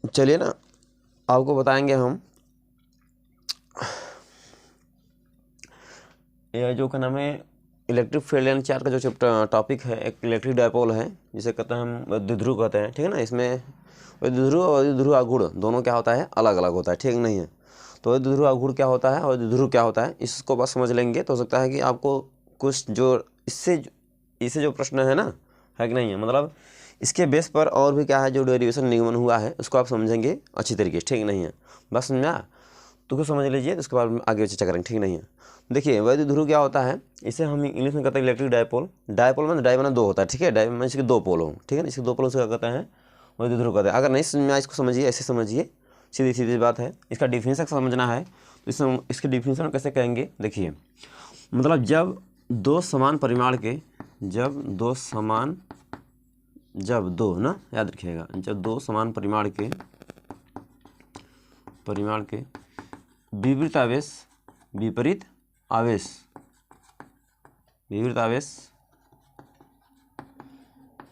चलिए ना, आपको बताएंगे हम ये जो क्या नाम है इलेक्ट्रिक फील्ड एंड चार्ज का जो चैप्टर टॉपिक है, एक इलेक्ट्रिक डायपोल है जिसे कहते हैं हम द्विध्रुव कहते हैं, ठीक है ना। इसमें द्विध्रुव और द्विध्रुव आघूर्ण दोनों क्या होता है, अलग अलग होता है, ठीक नहीं है। तो द्विध्रुव आघूर्ण क्या होता है और द्विध्रुव क्या होता है, इसको बस समझ लेंगे तो हो सकता है कि आपको कुछ जो इससे जो प्रश्न है ना, है कि नहीं है, मतलब इसके बेस पर और भी क्या है जो डेरिवेशन निगमन हुआ है उसको आप समझेंगे अच्छी तरीके से, ठीक नहीं है। बस समझा, तो कुछ समझ लीजिए, तो उसके बाद आगे चर्चा करेंगे, ठीक नहीं है। देखिए वैद्युत ध्रुव क्या होता है, इसे हम इंग्लिश में कहते हैं इलेक्ट्रिक डायपोल। डायपोल में डाई बना दो होता है, ठीक है, डाई में इसके दो पोल हो, ठीक है ना, इसके दो पोलों से क्या कहते हैं, वैद्युत ध्रुव कहते हैं। अगर नहीं समझ में आए इसको समझिए, ऐसे समझिए, सीधी सीधी बात है। इसका डिफिनेशन समझना है तो इसके डिफिनेशन कैसे कहेंगे, देखिए मतलब जब दो समान परिमाण के, जब दो ना याद रखिएगा, जब दो समान परिमाण के विपरीत आवेश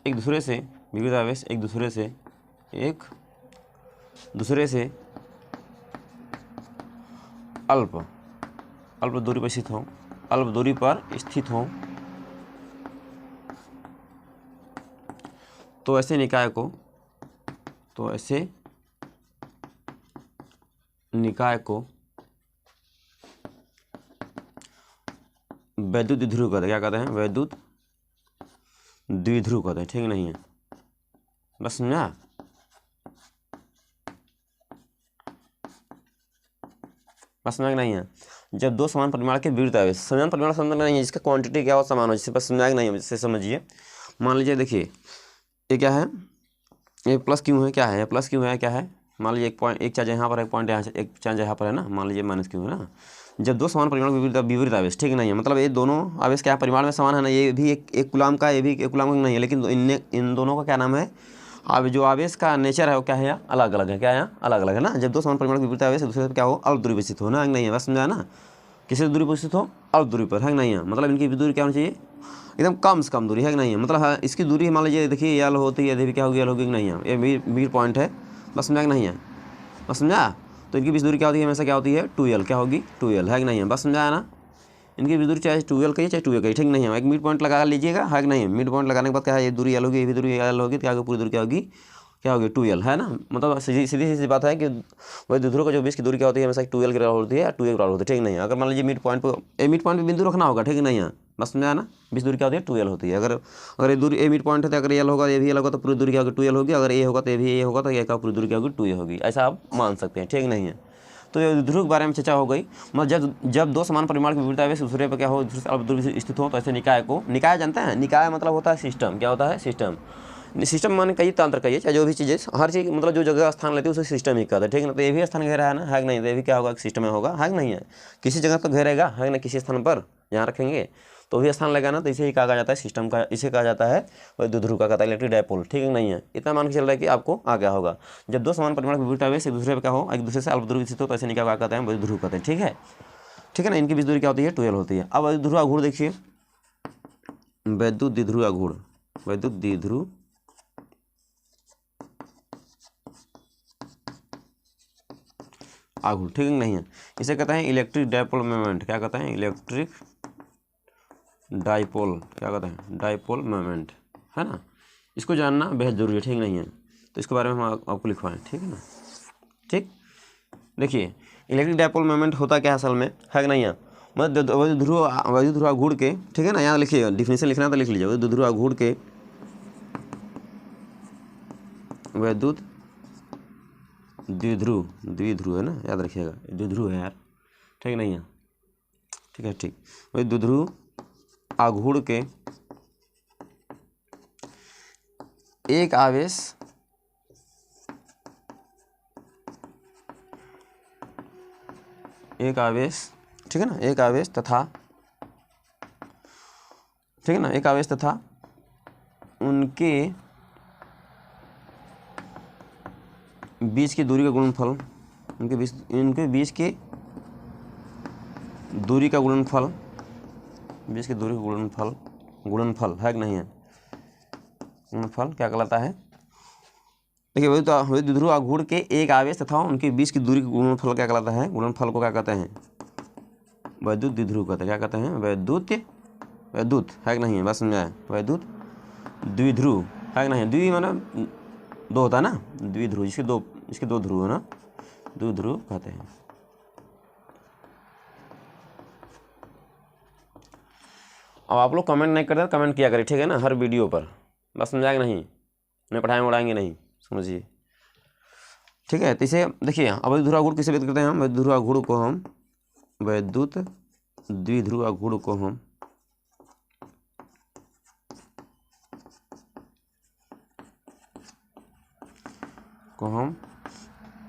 एक दूसरे से अल्प दूरी पर स्थित हों, तो ऐसे निकाय को वैद्युत द्विध्रुव कहते हैं। क्या कहते हैं, वैद्युत द्विध्रुव कहते हैं, ठीक नहीं है। बस समझा, बस समझा कि नहीं है। जब दो समान परिमाण के विपरीत आवेश, समान परिमाण समझना नहीं है, जिसका क्वांटिटी क्या हो समान हो, जिससे बस समझा कि नहीं है, जिससे समझिए। मान लीजिए देखिए ये क्या है, ये प्लस क्यों है, क्या है प्लस क्यों है, क्या है, मान लीजिए एक चार्ज यहाँ पर, एक पॉइंट यहाँ से, एक चार्ज यहाँ पर है ना, मान लीजिए माइनस क्यों है ना। जब दो समान परिमाण विपरीत आवेश, ठीक नहीं है, मतलब ये दोनों आवेश क्या परिमाण में समान है ना, ये भी एक कूलाम का, ये भी एक कूलाम का नहीं है, लेकिन इन दोनों का क्या नाम है, अब जो आवेश का नेचर है वो क्या है, अलग अलग है, क्या है, अलग अलग है ना। जब दो समान परिमाण विपरीत आवेश दूसरे पर क्या हो, अल्प दूरी पर स्थित हो ना, नहीं है, बस समझा ना, किसी दूरी पर स्थित हो, अल्प दूरी पर, है नहीं है, मतलब इनकी दूरी क्या होनी चाहिए, एकदम कम से कम दूरी, है कि नहीं है। मतलब है इसकी दूरी मान लीजिए, देखिए यल होती है, क्या होगी, यल होगी कि नहीं है, ये मिड पॉइंट है, बस समझा कि नहीं है, बस समझा। तो इनकी बीच दूरी क्या होती है, हमेशा क्या होती है, 2l, क्या होगी, 2l, है कि नहीं है, बस समझाया ना। इनकी बीच दूरी चाहे 2l कहिए चाहे 2a कहिए, ठीक नहीं है। एक मिड पॉइंट लगा लीजिएगा, है कि नहीं है। मिड पॉइंट लगाने के बाद क्या है, ये दूरी l होगी, ये भी दूरी l होगी, तो क्या होगी, पूरी दूरी क्या होगी 2l, है ना। मतलब सीधी सीधी बात है कि वही द्विध्रुव का जो बीच की दूरी क्या होती है, हमेशा 2l के बराबर होती है या 2a के बराबर होती है, ठीक नहीं है। अगर मान लीजिए मिड पॉइंट पे बिंदु रखना होगा, ठीक नहीं है, बस समझा ना। बीच दूरी क्या होती है, 2l होती है। अगर ये दूरी ए मिड पॉइंट है तो अगर l होगा, ये भी l होगा, तो पूरी दूरी क्या होगी, 2l होगी। अगर ए होगा तो ये भी ए होगा, तो ये का पूरी दूरी क्या होगी, 2a होगी। ऐसा आप मान सकते हैं, ठीक नहीं है। तो ये द्विध्रुव के बारे में चर्चा हो गई। मतलब जब दो समान परिमाण के विपरीत आवेश दूसरे पर क्या हो, दूसरे से अल्प दूरी से स्थित हो, तो ऐसे निकाय जानते हैं, निकाय मतलब होता है सिस्टम। क्या होता है, सिस्टम माने कई तंत्र कहिए, चाहे जो भी चीज़ें, हर चीज़ मतलब जो जगह स्थान लेती है उसे सिस्टम ही कहते हैं, ठीक ना। तो ये भी स्थान घेरा है ना, है कि नहीं, तो ये भी क्या होगा, सिस्टम में होगा, है कि नहीं है। किसी जगह तो घेरेगा, है ना, किसी स्थान पर जहाँ रखेंगे तो भी स्थान लगेगा ना, तो इसे ही कहा जाता है सिस्टम का, इसे कहा जाता है वह द्विध्रुव का कहता है इलेक्ट्रिक डायपोल, ठीक है नहीं है। इतना मान के चल रहा है कि आपको आ गया होगा। जब दो समान परिमाण के विपरीत आवेश एक दूसरे पर क्या हो, एक दूसरे से अल्प दूरी स्थित हो, तो ऐसे निकाय क्या कहते हैं, द्विध्रुव कहते हैं, ठीक है, ठीक है ना। इनकी बीच दूरी क्या होती है, 2l होती है। अब द्विध्रुव आघूर्ण देखिए, वैद्युत द्विध्रुव आघूर्ण, वैद्युत द्विध्रुव आघूर्ण, ठीक नहीं है। इसे कहते हैं इलेक्ट्रिक डायपोल मोमेंट। क्या कहते हैं, इलेक्ट्रिक डायपोल, क्या कहते हैं, डायपोल मोमेंट, है ना। इसको जानना बेहद जरूरी है, ठीक नहीं है। तो इसके बारे में हम आपको लिखवाएं, ठीक है ना। ठीक, देखिए इलेक्ट्रिक डायपोल मोमेंट होता क्या है असल में, है कि नहीं है। मतलब वैद्युत ध्रुव आघूर्ण के, ठीक है ना, यहाँ लिखिए, डिफिनेशन लिखना तो लिख लीजिए। वैद्युत ध्रुव आघूर्ण के वैद्युत द्विध्रुव है ना, याद रखिएगा, द्विध्रुव है यार, ठीक नहीं है, ठीक है, ठीक। वैद्युत द्विध्रुव आघूर्ण के एक आवेश ठीक है ना, एक आवेश तथा, ठीक है ना, एक आवेश तथा उनके बीच की दूरी का गुणनफल, इनके बीच की दूरी का गुणनफल, बीच की दूरी का गुणनफल है कि नहीं है, गुणनफल क्या कहलाता है, देखिए वही द्विध्रुव आघूर्ण के एक आवेश तथा उनके बीच की दूरी का गुणनफल क्या कहलाता है? गुणनफल को क्या कहते हैं? वैद्युत द्विध्रुव कहते हैं। क्या कहते हैं? वैद्युत है कि नहीं है? बात समझ में आया? वैद्युत द्विध्रुव है कि नहीं? द्वि माना दो होता है ना, द्विध्रुव जिसके दो ध्रुव है ना, द्विध्रुव कहते हैं। अब आप लोग कमेंट नहीं करते, कमेंट किया करें, ठीक है ना, हर वीडियो पर। बस समझाएगा नहीं, उन्हें पढ़ाएंगे उड़ाएंगे नहीं, समझिए, ठीक है। तो इसे देखिए, अब वैद्युत आघूर्ण किसे व्यक्त करते हैं हम? वैद्युत आघूर्ण को हम वैद्युत द्विध्रुव आघूर्ण को हम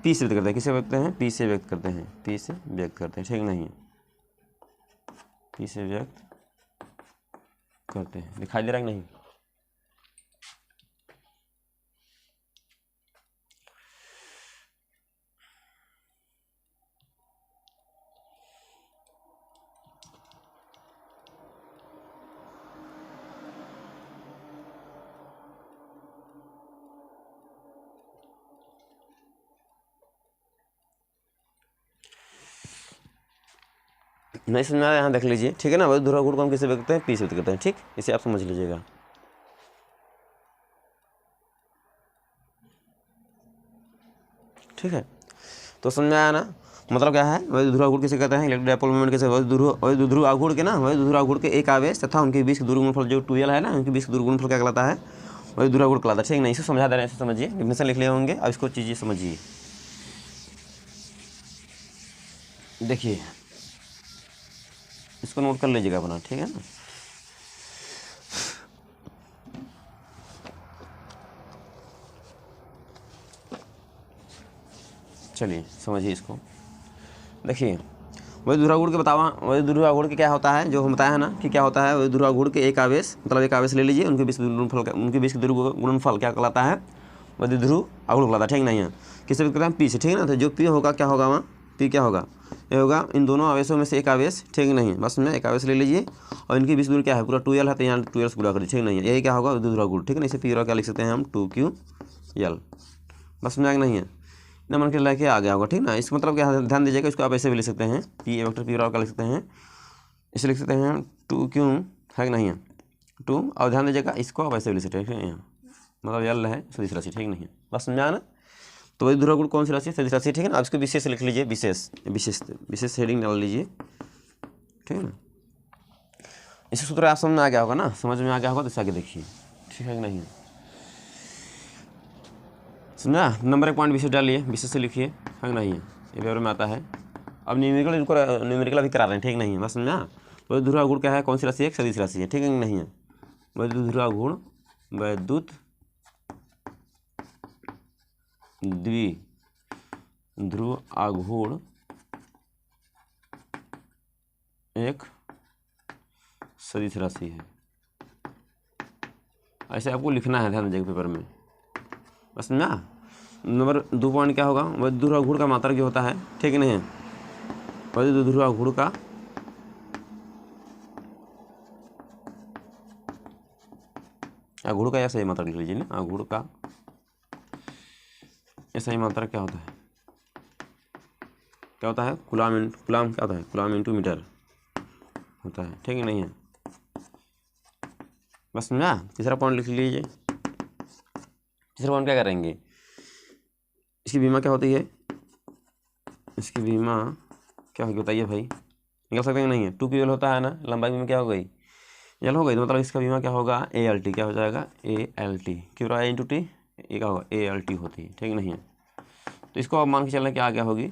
पी से व्यक्त करते हैं। किसे व्यक्त करते हैं? पी से व्यक्त करते हैं। पी से व्यक्त करते हैं, ठीक नहीं है? पी से व्यक्त करते हैं। दिखाई दे रहा है कि नहीं? नहीं समझ में आया? यहाँ देख लीजिए, ठीक है ना। वैद्युत आघूर्ण को हम किसे व्यक्त करते हैं? पी से व्यक्त करते हैं, ठीक। इसे आप समझ लीजिएगा, ठीक है। तो समझ में आया ना? मतलब क्या है? वैद्युत आघूर्ण किसे कहते हैं? इलेक्ट्रिक डायपोल मोमेंट किसे? वैद्युत आघूर्ण के ना, वैद्युत आघूर्ण के एक आवेश तथा उनके बीच दूरी गुणनफल जो 2l है ना, उनके बीच दूरी गुणनफल क्या कहलाता है? वैद्युत आघूर्ण कहलाता है, ठीक नहीं? इसे समझा दे रहे हैं, इसे समझिए, डिफिनेशन लिख लिए होंगे, अब इसको चीज़ें समझिए। देखिए इसको नोट कर लीजिएगा अपना, ठीक है ना। चलिए समझिए इसको। देखिए वैद्युत आघूर्ण के बतावा, वैद्युत आघूर्ण के क्या होता है, जो हम बताया है ना कि क्या होता है। वैद्युत आघूर्ण के एक आवेश, मतलब एक आवेश ले लीजिए, उनके बीच गुणनफल, उनके बीच की दूरी गुणनफल क्या कहलाता है? वैद्युत आघूर्ण कहलाता है, ठीक नहीं है? किससे व्यक्त करते हैं? पी से, ठीक है ना। तो जो पी होगा क्या होगा वहाँ? पी क्या होगा? ये होगा इन दोनों आवेशों में से एक आवेश, ठीक नहीं है? बस में एक आवेश ले लीजिए और इनकी बीच दूरी क्या है? पूरा 2l है, तो यहाँ 2l से गुणा करिए, ठीक नहीं है? यही क्या होगा? वैद्युत आघूर्ण, ठीक है ना। इसे पी और क्या लिख सकते हैं हम? 2ql। बस में आगे नहीं है ना, मन के लेके आ गया होगा, ठीक ना। इसका मतलब क्या है? ध्यान दीजिएगा, इसको आप ऐसे भी लिख सकते हैं, पी वेक्टर पी और क्या लिख सकते हैं? इसे लिख सकते हैं 2q, है कि नहीं है? 2, और ध्यान दीजिएगा इसको आप ऐसे भी लिख सकते हैं, ठीक है, यहाँ मतलब यल है सदिश राशि, ठीक नहीं है? बस समझा ना। तो वैद्युत आघूर्ण कौन सी राशि? सदिश राशि, ठीक है ना। अब इसको विशेष लिख लीजिए, विशेष हेडिंग डाल लीजिए, ठीक है ना। इसे सूत्र आप समझ में आ गया होगा ना, समझ में आ गया होगा तो इसे आगे देखिए, ठीक है कि नहीं है? समझा? नंबर 1 पॉइंट विशेष डालिए, विशेष से लिखिए, है कि नहीं है? ये पेपर में आता है। अब न्यूमेरिकल, इनको न्यूमेरिकल अभी करा रहे हैं, ठीक नहीं है? बस समझा? वैद्युत आघूर्ण क्या है? कौन सी राशि है? एक सदिश राशि है, ठीक है कि नहीं है? वैद्युत आघूर्ण, वैद्युत द्विध्रुव आघूर्ण एक सदिश राशि है। ऐसे आपको लिखना है, ध्यान दीजिएगा पेपर में, बस समझा? नंबर 2 पॉइंट क्या होगा? वैद्युत आघूर्ण का मात्रक जो होता है, ठीक नहीं है? वैद्युत आघूर्ण का आघूर्ण का या सही मात्रक लिख लीजिए ना। आघूर्ण का या सही मात्रक क्या होता है? क्या होता है? कूलाम क्या होता है? कूलाम इंटू मीटर होता है, ठीक है नहीं है? बस समझा? तीसरा पॉइंट लिख लीजिए। तीसरा पॉइंट क्या करेंगे? इसकी बीमा क्या होती है? इसकी बीमा क्या होगी बताइए भाई, निकाल सकते हैं नहीं है? 2ql होता है ना, लंबाई बीमा क्या हो गई? यल हो गई, तो मतलब इसका बीमा क्या होगा? ALT, क्या हो जाएगा? ALT, क्यों रहा? इंटू टी, ये क्या होगा? ALT होती है, ठीक नहीं है? तो इसको आप मान के चलना कि आ गया होगी,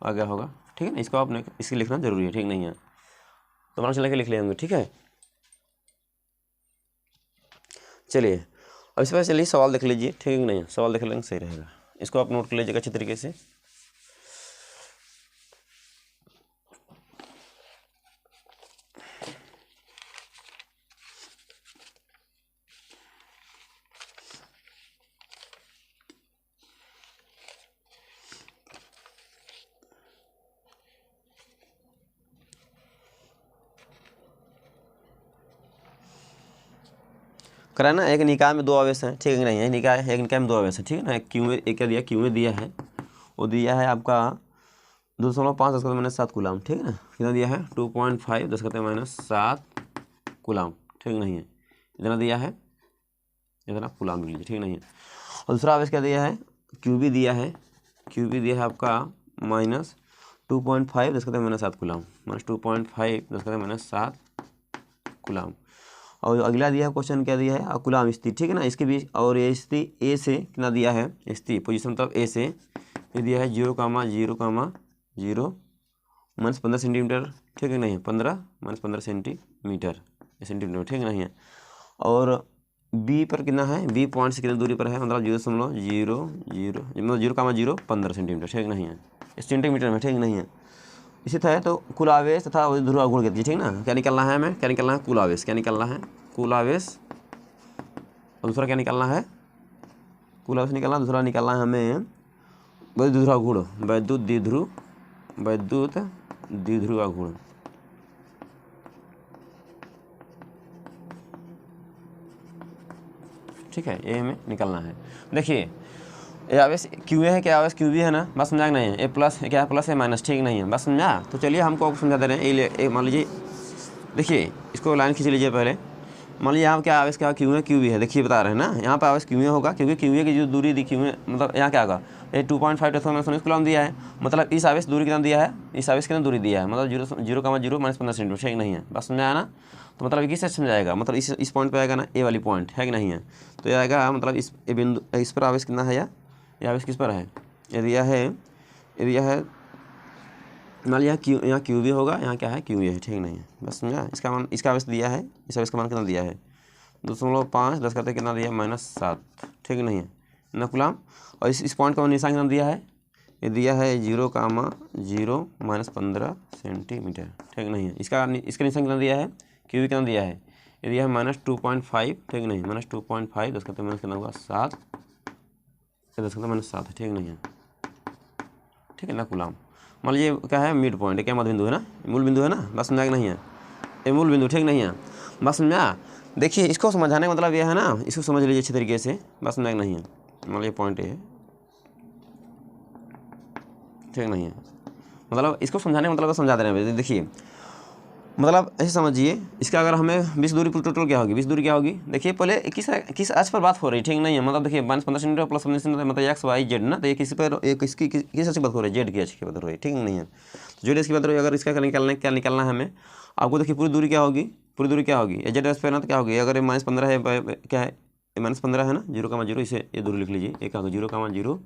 आ गया होगा, ठीक है ना। इसको आपने इसके लिखना जरूरी है, ठीक नहीं है? तो मान चला के लिख लेंगे, ठीक है। चलिए अब इस पर चलिए सवाल देख लीजिए, ठीक है नहीं है? सवाल देख लेंगे, सही रहेगा। इसको आप नोट कर लीजिएगा अच्छी तरीके से। करा ना, एक निकाय में दो आवेश हैं, ठीक है नहीं, एक निकाय में दो आवेश है, ठीक है ना। क्यू में एक क्या दिया, क्यू में दिया है, वो दिया है आपका 2.5 10⁻7 कूलाम, ठीक है ना। कितना दिया है 2.5 10⁻7 कूलाम, ठीक नहीं है। इतना दिया है, इतना कूलाम लिख लीजिए, ठीक नहीं है। और दूसरा आवेश क्या दिया है, क्यू भी दिया है, क्यू भी दिया है आपका -2.5 10⁻7 कूलाम, -2.5 10⁻7 कूलाम। और अगला दिया है क्वेश्चन क्या दिया है, कूलाम स्थिति, ठीक है ना। इसके बीच और ये स्थिति ए से कितना दिया है, स्थिति पोजीशन मतलब ए से ये दिया है 0,0,0 -15 सेंटीमीटर, ठीक है नहीं है, 15 सेंटीमीटर, ठीक नहीं है। और बी पर कितना है, बी पॉइंट से कितनी दूरी पर है, मतलब 0,00 मतलब 0,015 सेंटीमीटर, ठीक नहीं है, सेंटीमीटर में, ठीक नहीं है। इसी तरह तो कुल आवेश तथा ध्रुवाघूर्ण कहती है, ठीक ना। क्या निकलना है हमें, क्या निकलना है, कुल आवेश, क्या निकलना है, कुल आवेश। और दूसरा क्या निकलना है, कुल आवेश निकलना, दूसरा निकलना है हमें ध्रुवाघूर्ण, वैद्युत द्विध्रुवाघूर्ण, ठीक है, ये हमें निकलना है। देखिए ये आवेश क्यू है, क्या आवेश क्यू भी है ना, बस समझा नहीं है। ए प्लस क्या है, प्लस है माइनस, ठीक नहीं है, बस समझा। तो चलिए हमको समझा दे रहे हैं, ये मान लीजिए, देखिए इसको लाइन खींच लीजिए पहले। मान लीजिए यहाँ क्या आवेश क्या क्यू है, क्यू भी है, देखिए बता रहे हैं ना, यहाँ पर आवेश क्यू होगा, क्योंकि क्यू की जो दूरी दी क्यू मतलब यहाँ क्या होगा, ये 2.5 10⁻19 कूलम दिया है, मतलब इस आवेश दूरी कितना दिया है, इस आवेश कितना दूरी दिया है, मतलब 0,0 -15 सेंटीमीटर, ठीक नहीं है, बस समझाया ना। तो मतलब किससे समझाएगा, मतलब इस पॉइंट पर आएगा ना, ए वाली पॉइंट है कि नहीं है, तो ये आएगा मतलब इस बिंदु, इस पर आवेश कितना है, ये आवेश किस पर है, एरिया है मान लिया क्यू, यहाँ क्यू भी होगा, यहाँ क्या है क्यू है, ठीक नहीं है, बस समझा। इसका मान, इसका आवेश दिया है, इस आवेश का मान कितना दिया है 2.5 10 करते कितना दिया -7, ठीक नहीं है ना कूलम। और इस पॉइंट का निशान कितना दिया है, ये दिया है 0,0 -15 सेंटीमीटर, ठीक नहीं है। इसका निशान कितना दिया है, क्यू कितना दिया है, ये दिया है -2.5, ठीक नहीं, -2.5 10 करते कितना होगा 7, 10 करते -7, ठीक नहीं है, ठीक है ना कूलम। मान लीजिए क्या है, मिड पॉइंट, क्या मध्य बिंदु है ना, मूल बिंदु है ना, बस समझा कि नहीं है, ये मूल बिंदु, ठीक नहीं है, बस समझा। देखिए इसको समझाने का मतलब यह है ना, इसको समझ लीजिए अच्छी तरीके से, बस समझा कि नहीं है। मान लीजिए पॉइंट है, ठीक नहीं है, मतलब इसको समझाने का मतलब समझा दे रहे हैं। देखिए मतलब ऐसे समझिए, इसका अगर हमें 20 दूरी टोटल क्या होगी, 20 दूरी क्या होगी, देखिए पहले किस अक्ष पर बात हो रही है, ठीक नहीं है, मतलब देखिए -15 सेंटीमीटर प्लस 15 सेंटीमीटर मतलब एक्स वाई जेड ना, तो ये किसी पर किस अक्ष की बात हो रही है, जेड की अक्ष की बात हो रही है, ठीक नहीं है। तो जेड की बात हो रही है, अगर इसका क्या निकलना है हमें, आपको देखिए पूरी दूरी क्या होगी, पूरी दूरी क्या होगी, जेड एक्स पे ना, तो क्या होगी, अगर ये -15 है, क्या है -15 है ना, 0,0, इसे ये दूरी लिख लीजिए, एक होगा 0,0,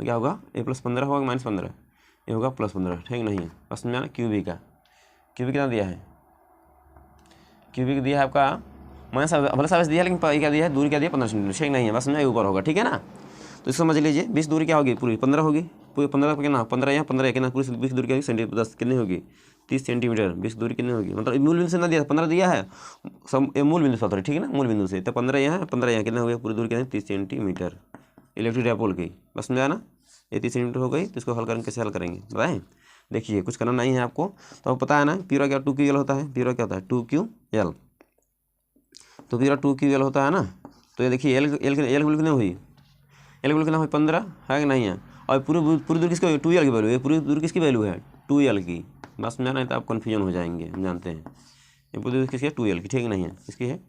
क्या होगा ये +15 होगा -15, ये होगा +15, ठीक नहीं है, बस समझा ना। क्यूबी कितना दिया है, क्यूबिक दिया है आपका प्लस आवेश दिया है, लेकिन क्या दिया है, दूरी क्या दिया 15 सेंटीमीटर, ठीक नहीं है, बस समझा ऊपर होगा, ठीक है ना। तो इसको समझ लीजिए, 20 दूरी क्या होगी, पूरी 15 होगी, पूरी 15 पर कितना 15 यहाँ 15 कितना, पूरी 20 दूरी क्या होगी, सेंटीमीटर 10 कितनी होगी 30 सेंटीमीटर, 20 दूरी कितनी होगी, मतलब मूल बिंदु से ना दिया 15 दिया है, सब मूल बिंदु से, ठीक है ना, मूल बिंदु से, तो 15 यहाँ 15 यहाँ कितना हो गया, पूरी दूरी कितनी 30 सेंटीमीटर इलेक्ट्रिक डायपोल की, बस समझा ना। ये 30 सेंटीमीटर हो गई, तो इसको हल करेंगे, कैसे हल करेंगे बताएं। देखिए कुछ करना नहीं है आपको, तो पता है ना, पीरा क्या 2QL होता है, पीरा क्या होता है 2QL, तो पीरा 2QL होता है ना। तो ये देखिए एल वैल्यू कितनी हुई, एल वैल्यू कितना हुई 15 है कि नहीं है, और पूरी दूरी किसकी 2L की वैल्यू है, पूरी दूरी किसकी वैल्यू है 2L की, बस समझा नहीं तो आप कन्फ्यूजन हो जाएंगे, हम जानते हैं। ये पूरी दूरी किसकी है 2L की, ठीक नहीं है, किसकी है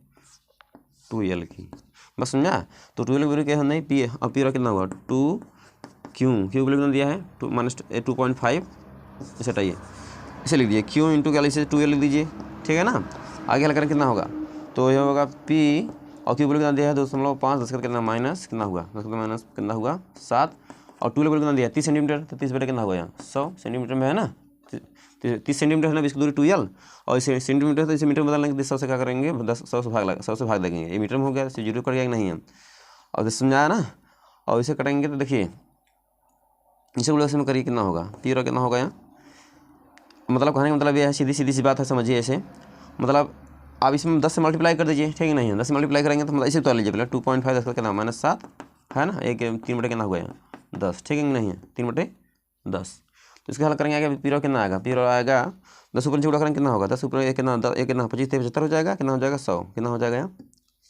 2L की, बस समझा। तो 2L की वैल्यू क्या है नहीं पी, और पीरा कितना हुआ 2Q वैल्यू कितना दिया है 2.5, इसे हटाइए, इसे लिख दीजिए Q इंटू क्या इसे 2L लिख दीजिए, ठीक है ना। आगे हल करें कितना होगा, तो यह होगा P और Q वैल्यू कितना दिया है 2.5 10 कितना माइनस कितना हुआ 10 माइनस कितना हुआ 7, और 2 वैल्यू कितना दिया 30 सेंटीमीटर, तो 30 बटे कितना होगा यहाँ 100 सेंटीमीटर में है ना, 30 सेंटीमीटर है ना, इसकी दूरी 2L, और इसे सेंटीमीटर तो इसे मीटर में बदल लेंगे, 100 से क्या करेंगे 100 से भाग देंगे, ये मीटर में हो गया, इसे 0 कट गया नहीं है, और समझाया ना। और इसे कटेंगे तो देखिए इसे बोले में करिए कितना होगा, पीरा कितना होगा यहाँ, मतलब कहने का मतलब यह है, सीधी सी बात है, समझिए ऐसे, मतलब आप इसमें 10 से मल्टीप्लाई कर दीजिए, ठीक है नहीं है, 10 से मल्टीप्लाई करेंगे तो मतलब इसे उतार लीजिए पहले 2.5 10 का कितना -7 है ना, एक 3 बटे कितना हो गया 10, ठीक है नहीं है 3 बटे 10। तो इसका हल करेंगे आगे, पीरा कितना आएगा, पीरा आएगा 10 ऊपर ऊपर करेंगे कितना होगा, 10 ऊपर एक कितना 25 75 हो जाएगा, कितना हो जाएगा 100, कितना हो जाएगा यहाँ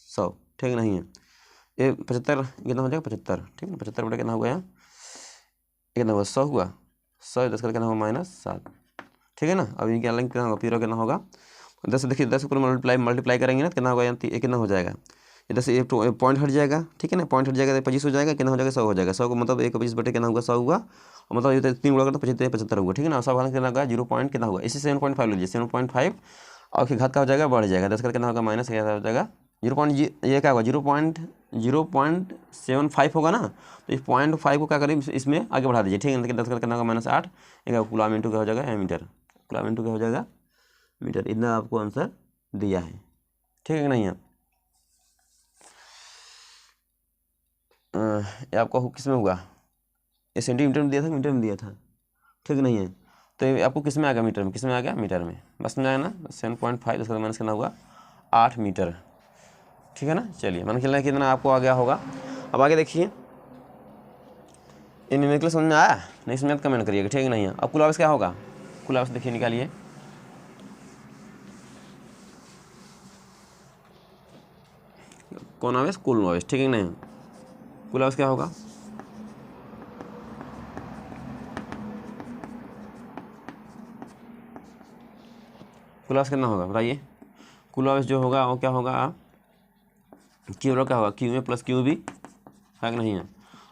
100, ठीक नहीं है। ये 75 कितना हो जाएगा 75, ठीक है। 75 बटे कितना हो गया, कितना हुआ 100 हुआ, 100 10 का कितना होगा -7, ठीक है ना। अब इनके अलग कितना होगा, फिर कितना होगा 10, देखिए 10 को मल्टीप्लाई करेंगे ना कितना होगा, ये कितना हो जाएगा, ये 10 एक पॉइंट हट जाएगा, ठीक है ना। पॉइंट हट जाएगा तो 25 हो जाएगा, कितना हो जाएगा 100 हो जाएगा। 100 को मतलब 1 को 25 बटे कितना होगा 100 हुआ, और मतलब ये 3 गुणा करते 75 हुआ, ठीक है ना। 100 का कितना होगा 0 पॉइंट कितना होगा, इसी 7.5 लीजिए 7.5, और फिर घात का हो जाएगा बढ़ जाएगा, 10 का कितना होगा माइनस क्या हो जाएगा 0. ये क्या होगा 0.75 होगा ना। तो इस 0.5 को क्या करें इसमें आगे बढ़ा दीजिए, ठीक है। 10 का कितना होगा -8, एक कूलम इंटू क्या हो जाएगा मीटर, कूलम इंटू क्या हो जाएगा मीटर। इतना आपको आंसर दिया है, ठीक है कि नहीं है। ये आपको किस में होगा, ये सेंटीमीटर में दिया था मीटर में दिया था, ठीक नहीं है। तो ये आपको किस में आ गया मीटर में, किस में आ गया मीटर में, बस में आया ना 7.5, उसका माइनस कितना हुआ 8 मीटर, ठीक है ना। चलिए मान के चलना कितना आपको आ गया होगा। अब आगे देखिए, ये न्यूमेरिकल समझ में आया नहीं, समझ तो कमेंट करिएगा, ठीक नहीं है। अब कुल आवेश क्या होगा, कुल आवेश देखिए निकालिए, कौन आवेश कुल आवेश, ठीक है नहीं। कुल आवेश क्या होगा, कुल आवेश कितना होगा बताइए। कुल आवेश जो होगा वो क्या होगा, क्यू रो क्या होगा Q A plus Q B, है कि नहीं है।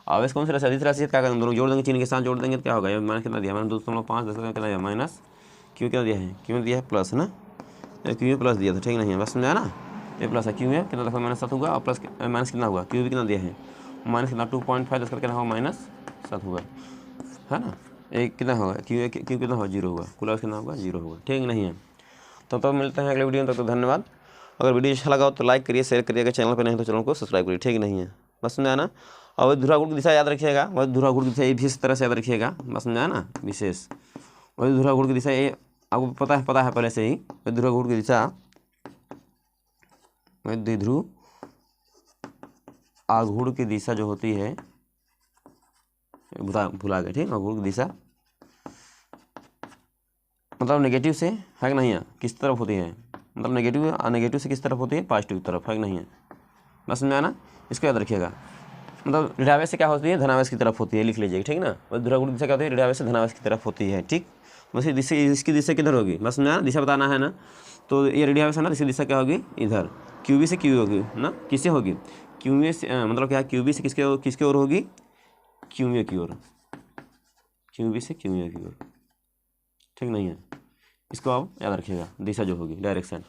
आवेश कौन सी राशि, अधिक राशि क्या करेंगे, दोनों जोड़ देंगे, चिन्ह के साथ जोड़ देंगे तो क्या होगा, ये माइनस कितना दिया मैंने 2.5, 10 का कितना दिया माइनस, क्यू क्या दिया है, क्यू दिया है प्लस ना, क्यू प्लस दिया था, ठीक नहीं है। बस समझा ना, ये प्लस है, क्यू है कितना देखो -7 होगा, और प्लस माइनस कितना हुआ क्यू भी कितना दिया है माइनस कितना 2.5, 10 का कितना होगा -7 होगा, है ना। एक कितना होगा क्यू कितना होगा 0 होगा, कुल आवेश कितना होगा 0 होगा, ठीक नहीं है। तो मिलते हैं अगले वीडियो में, तब तो धन्यवाद। अगर वीडियो अच्छा लगा हो तो लाइक करिए, शेयर करिएगा, चैनल पर नहीं तो चैनल को सब्सक्राइब करिए, ठीक नहीं है। बस समझा ना। और धुरागुण की दिशा याद रखिएगा, वह धुरागुण की दिशा ये भी इस तरह से याद रखिएगा, बस समझा ना विशेष। वही धुरागुण की दिशा ये आपको पता है पहले से ही, वही धुरागुण की दिशा, वही द्विध्रुव आघूर्ण की दिशा जो होती है, भुला गए, ठीक। आघूर्ण की दिशा मतलब नेगेटिव से, है कि नहीं है, किस तरफ होती है, मतलब नेगेटिव से किस तरफ होती है, पॉजिटिव तरफ, है कि नहीं है। बस समझा ना, इसको याद रखिएगा। मतलब ऋणावेश से क्या होती है, धनावेश की तरफ होती है, लिख लीजिएगा, ठीक ना। और धुरागुण दिशा क्या होती है, ऋणावेश से धनावेश की तरफ होती है, ठीक। बस इसकी दिशा किधर होगी, बस समझा, दिशा बताना है ना। तो ये ऋणावेश है ना, इसकी दिशा क्या होगी इधर, क्यू बी से क्यू होगी ना, किससे होगी क्यू ए से, मतलब क्या क्यू बी से किसके ओर होगी, क्यू ए की ओर, क्यू बी से क्यू ए की ओर, ठीक नहीं है। इसको आप याद रखिएगा, दिशा जो होगी डायरेक्शन।